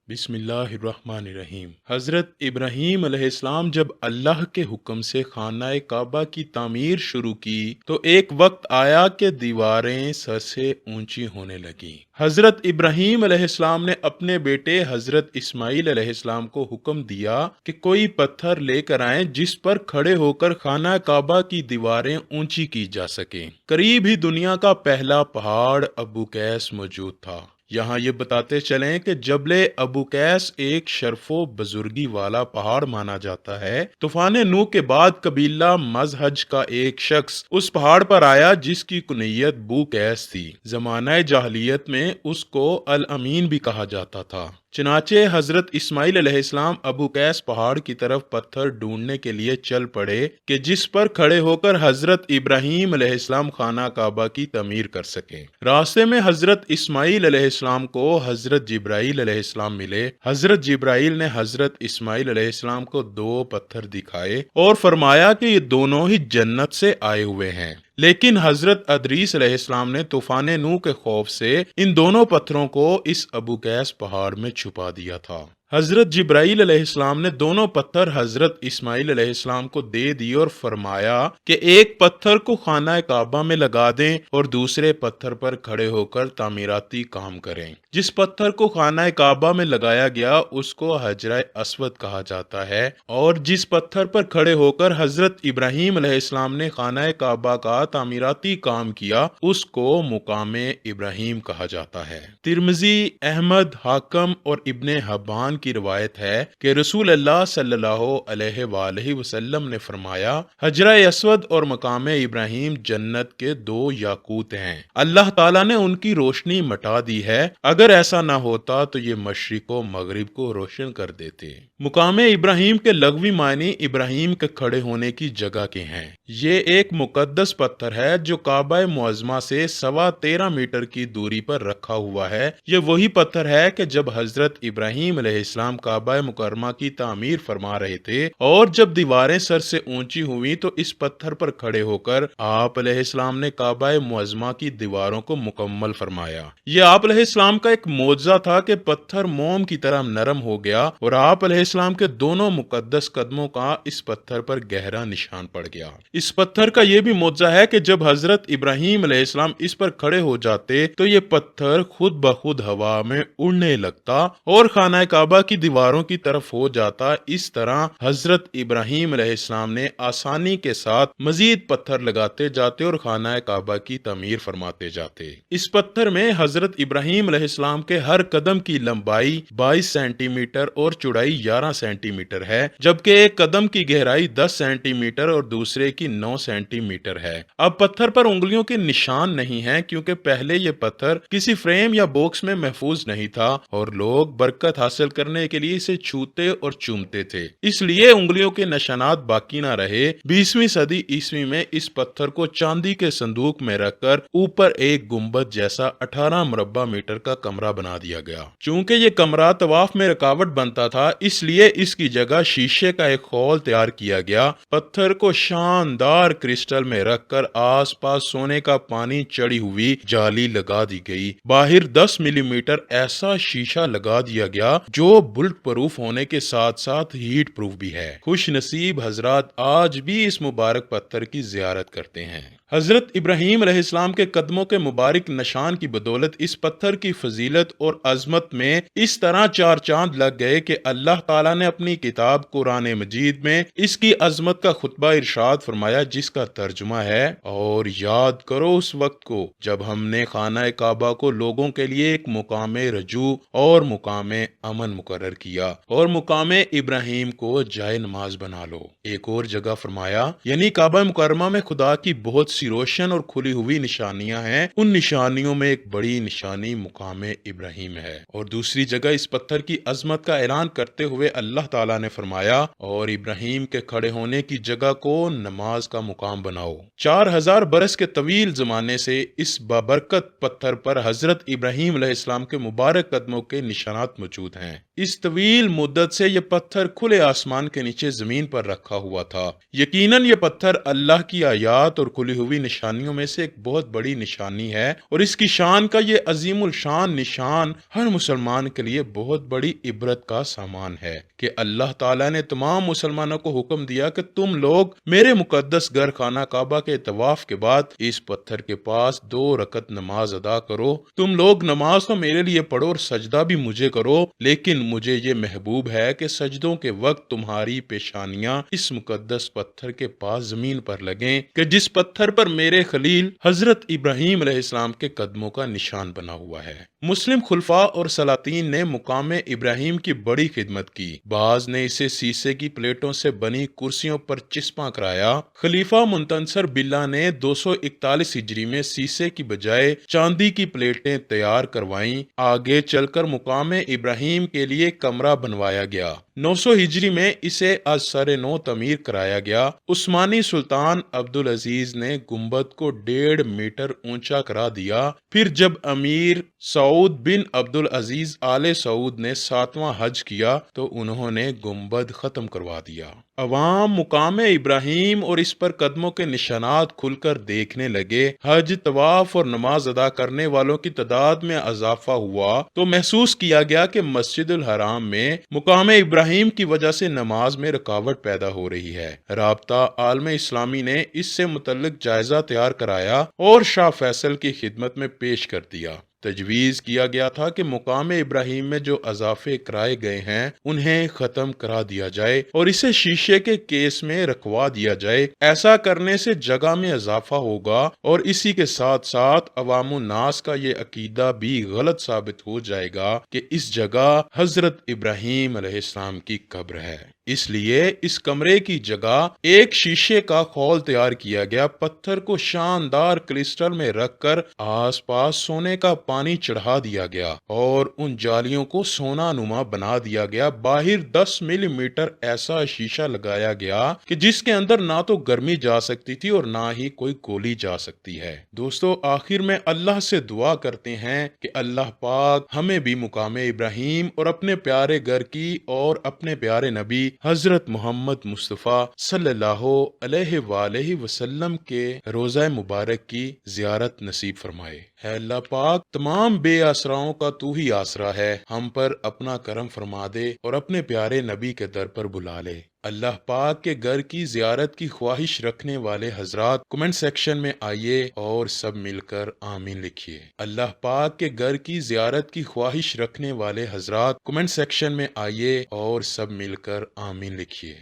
بسم اللہ الرحمن الرحیم۔ حضرت ابراہیم علیہ السلام جب اللہ کے حکم سے خانہ کعبہ کی تعمیر شروع کی تو ایک وقت آیا کہ دیواریں سر سے اونچی ہونے لگیں۔ حضرت ابراہیم علیہ السلام نے اپنے بیٹے حضرت اسماعیل علیہ السلام کو حکم دیا کہ کوئی پتھر لے کر آئیں جس پر کھڑے ہو کر خانہ کعبہ کی دیواریں اونچی کی جا سکیں۔ قریب ہی دنیا کا پہلا پہاڑ ابو قیس موجود تھا۔ یہاں یہ بتاتے چلیں کہ جبل ابو قیس ایک شرف و بزرگی والا پہاڑ مانا جاتا ہے۔ طوفان نوح کے بعد قبیلہ مزہج کا ایک شخص اس پہاڑ پر آیا جس کی کنیت بو قیس تھی۔ زمانہ جاہلیت میں اس کو الامین بھی کہا جاتا تھا۔ چنانچہ حضرت اسماعیل علیہ السلام ابو قیس پہاڑ کی طرف پتھر ڈھونڈنے کے لیے چل پڑے کہ جس پر کھڑے ہو کر حضرت ابراہیم علیہ السلام خانہ کعبہ کی تعمیر کر سکیں۔ راستے میں حضرت اسماعیل علیہ السلام کو حضرت جبرائیل علیہ السلام ملے۔ حضرت جبرائیل نے حضرت اسماعیل علیہ السلام کو دو پتھر دکھائے اور فرمایا کہ یہ دونوں ہی جنت سے آئے ہوئے ہیں، لیکن حضرت ادریس علیہ السلام نے طوفان نوح کے خوف سے ان دونوں پتھروں کو اس ابو قیس پہاڑ میں چھپا دیا تھا۔ حضرت جبرائیل علیہ السلام نے دونوں پتھر حضرت اسماعیل علیہ السلام کو دے دیے اور فرمایا کہ ایک پتھر کو خانہ کعبہ میں لگا دیں اور دوسرے پتھر پر کھڑے ہو کر تعمیراتی کام کریں۔ جس پتھر کو خانہ کعبہ میں لگایا گیا اس کو حجرہ اسود کہا جاتا ہے، اور جس پتھر پر کھڑے ہو کر حضرت ابراہیم علیہ السلام نے خانہ کعبہ کا تعمیراتی کام کیا اس کو مقام ابراہیم کہا جاتا ہے۔ ترمذی، احمد، حاکم اور ابن حبان کی روایت ہے کہ رسول اللہ صلی اللہ علیہ وآلہ وسلم نے فرمایا، حجرہ اسود اور مقام ابراہیم جنت کے دو یاقوت ہیں، اللہ تعالیٰ نے ان کی روشنی مٹا دی ہے، اگر ایسا نہ ہوتا تو یہ مشرق و مغرب کو روشن کر دیتے۔ مقام ابراہیم کے لغوی معنی ابراہیم کے کھڑے ہونے کی جگہ کے ہیں۔ یہ ایک مقدس پتھر ہے جو کعبہ معظمہ سے 13.25 میٹر کی دوری پر رکھا ہوا ہے۔ یہ وہی پتھر ہے کہ جب حضرت ابراہیم علیہ السلام کعبہ مکرمہ کی تعمیر فرما رہے تھے اور جب دیواریں سر سے اونچی ہوئی تو اس پتھر پر کھڑے ہو کر آپ علیہ السلام نے کعبہ معظمہ کی دیواروں کو مکمل فرمایا۔ یہ آپ علیہ السلام کا ایک معجزہ تھا کہ پتھر موم کی طرح نرم ہو گیا اور آپ علیہ السلام کے دونوں مقدس قدموں کا اس پتھر پر گہرا نشان پڑ گیا۔ اس پتھر کا یہ بھی معجزہ ہے کہ جب حضرت ابراہیم علیہ السلام اس پر کھڑے ہو جاتے تو یہ پتھر خود بخود ہوا میں اڑنے لگتا اور خانہ کعبہ کی دیواروں کی طرف ہو جاتا۔ اس طرح حضرت ابراہیم علیہ السلام نے آسانی کے ساتھ مزید پتھر لگاتے جاتے اور خانہ کعبہ کی تعمیر فرماتے جاتے۔ اس پتھر میں حضرت ابراہیم علیہ السلام کے ہر قدم کی لمبائی 22 سینٹی میٹر اور چوڑائی 11 سینٹی میٹر ہے، جبکہ ایک قدم کی گہرائی 10 سینٹی میٹر اور دوسرے کی 9 سینٹی میٹر ہے۔ اب پتھر پر انگلیوں کے نشان نہیں ہیں کیونکہ پہلے یہ پتھر کسی فریم یا باکس میں محفوظ نہیں تھا اور لوگ برکت حاصل کرنے کے لیے اسے چھوتے اور چومتے تھے، اس لیے انگلیوں کے نشانات باقی نہ رہے۔ 20ویں صدی عیسوی میں اس پتھر کو چاندی کے صندوق میں رکھ کر اوپر ایک گنبد جیسا 18 مربع میٹر کا کمرہ بنا دیا گیا۔ چونکہ یہ کمرہ طواف میں رکاوٹ بنتا تھا اس لیے اس کی جگہ شیشے کا ایک خول تیار کیا گیا۔ پتھر کو شاندار کرسٹل میں رکھ کر آس پاس سونے کا پانی چڑھی ہوئی جالی لگا دی گئی۔ باہر 10 ملی میٹر ایسا شیشہ لگا دیا گیا جو بلٹ پروف ہونے کے ساتھ ساتھ ہیٹ پروف بھی ہے۔ خوش نصیب حضرات آج بھی اس مبارک پتھر کی زیارت کرتے ہیں۔ حضرت ابراہیم علیہ السلام کے قدموں کے مبارک نشان کی بدولت اس پتھر کی فضیلت اور عظمت میں اس طرح چار چاند لگ گئے کہ اللہ تعالیٰ نے اپنی کتاب قرآن مجید میں اس کی عظمت کا خطبہ ارشاد فرمایا جس کا ترجمہ ہے، اور یاد کرو اس وقت کو جب ہم نے خانہ کعبہ کو لوگوں کے لیے ایک مقام رجوع اور مقام امن مقرر کیا اور مقام ابراہیم کو جائے نماز بنا لو۔ ایک اور جگہ فرمایا، یعنی کعبہ مکرمہ میں خدا کی بہت سی روشن اور کھلی ہوئی نشانیاں ہیں، ان نشانیوں میں ایک بڑی نشانی مقام ابراہیم ہے۔ اور دوسری جگہ اس پتھر کی عظمت کا اعلان کرتے ہوئے اللہ تعالیٰ نے فرمایا، اور ابراہیم کے کھڑے ہونے کی جگہ کو نماز کا مقام بناؤ۔ 4000 برس کے طویل زمانے سے اس بابرکت پتھر پر حضرت ابراہیم علیہ السلام کے مبارک قدموں کے نشانات موجود ہیں۔ اس طویل مدت سے یہ پتھر کھلے آسمان کے نیچے زمین پر رکھا ہوا تھا۔ یقیناً یہ پتھر اللہ کی آیات اور کھلی ہوئی نبوی نشانیوں میں سے ایک بہت بڑی نشانی ہے، اور اس کی شان کا یہ عظیم الشان نشان ہر مسلمان کے لیے بہت بڑی عبرت کا سامان ہے کہ اللہ تعالیٰ نے تمام مسلمانوں کو حکم دیا کہ تم لوگ میرے مقدس گھر خانہ کعبہ کے طواف کے بعد اس پتھر کے پاس 2 رکعت نماز ادا کرو۔ تم لوگ نماز تو میرے لیے پڑھو اور سجدہ بھی مجھے کرو، لیکن مجھے یہ محبوب ہے کہ سجدوں کے وقت تمہاری پیشانیاں اس مقدس پتھر کے پاس زمین پر لگیں کہ جس پتھر پر میرے خلیل حضرت ابراہیم علیہ السلام کے قدموں کا نشان بنا ہوا ہے۔ مسلم خلفاء اور سلاطین نے مقام ابراہیم کی بڑی خدمت کی۔ بعض نے اسے سیسے کی پلیٹوں سے بنی کرسیوں پر چسپاں کرایا۔ خلیفہ منتصر باللہ نے 241 ہجری میں سیسے کی بجائے چاندی کی پلیٹیں تیار کروائیں۔ آگے چل کر مقام ابراہیم کے لیے کمرہ بنوایا گیا۔ 900 ہجری میں اسے از سر نو تعمیر کرایا گیا۔ عثمانی سلطان عبدالعزیز نے گنبد کو 1.5 میٹر اونچا کرا دیا۔ پھر جب امیر سعود بن عبدالعزیز آل سعود نے 7واں حج کیا تو انہوں نے گنبد ختم کروا دیا۔ عوام مقام ابراہیم اور اس پر قدموں کے نشانات کھل کر دیکھنے لگے۔ حج، طواف اور نماز ادا کرنے والوں کی تعداد میں اضافہ ہوا تو محسوس کیا گیا کہ مسجد الحرام میں مقام ابراہیم کی وجہ سے نماز میں رکاوٹ پیدا ہو رہی ہے۔ رابطہ عالم اسلامی نے اس سے متعلق جائزہ تیار کرایا اور شاہ فیصل کی خدمت میں پیش کر دیا۔ تجویز کیا گیا تھا کہ مقام ابراہیم میں جو اضافے کرائے گئے ہیں انہیں ختم کرا دیا جائے اور اسے شیشے کے کیس میں رکھوا دیا جائے۔ ایسا کرنے سے جگہ میں اضافہ ہوگا اور اسی کے ساتھ ساتھ عوام الناس کا یہ عقیدہ بھی غلط ثابت ہو جائے گا کہ اس جگہ حضرت ابراہیم علیہ السلام کی قبر ہے۔ اس لیے اس کمرے کی جگہ ایک شیشے کا خول تیار کیا گیا۔ پتھر کو شاندار کرسٹل میں رکھ کر آس پاس سونے کا پانی چڑھا دیا گیا اور ان جالیوں کو سونا نما بنا دیا گیا۔ باہر 10 ملی میٹر ایسا شیشہ لگایا گیا کہ جس کے اندر نہ تو گرمی جا سکتی تھی اور نہ ہی کوئی گولی جا سکتی ہے۔ دوستو، آخر میں اللہ سے دعا کرتے ہیں کہ اللہ پاک ہمیں بھی مقام ابراہیم اور اپنے پیارے گھر کی اور اپنے پیارے نبی حضرت محمد مصطفیٰ صلی اللہ علیہ وآلہ وسلم کے روضہ مبارک کی زیارت نصیب فرمائے۔ اے اللہ پاک، تمام بے آسراؤں کا تو ہی آسرا ہے، ہم پر اپنا کرم فرما دے اور اپنے پیارے نبی کے در پر بلا لے۔ اللہ پاک کے گھر کی زیارت کی خواہش رکھنے والے حضرات کمنٹ سیکشن میں آئیے اور سب مل کر آمین لکھیے۔ اللہ پاک کے گھر کی زیارت کی خواہش رکھنے والے حضرات کمنٹ سیکشن میں آئیے اور سب مل کر آمین لکھیے۔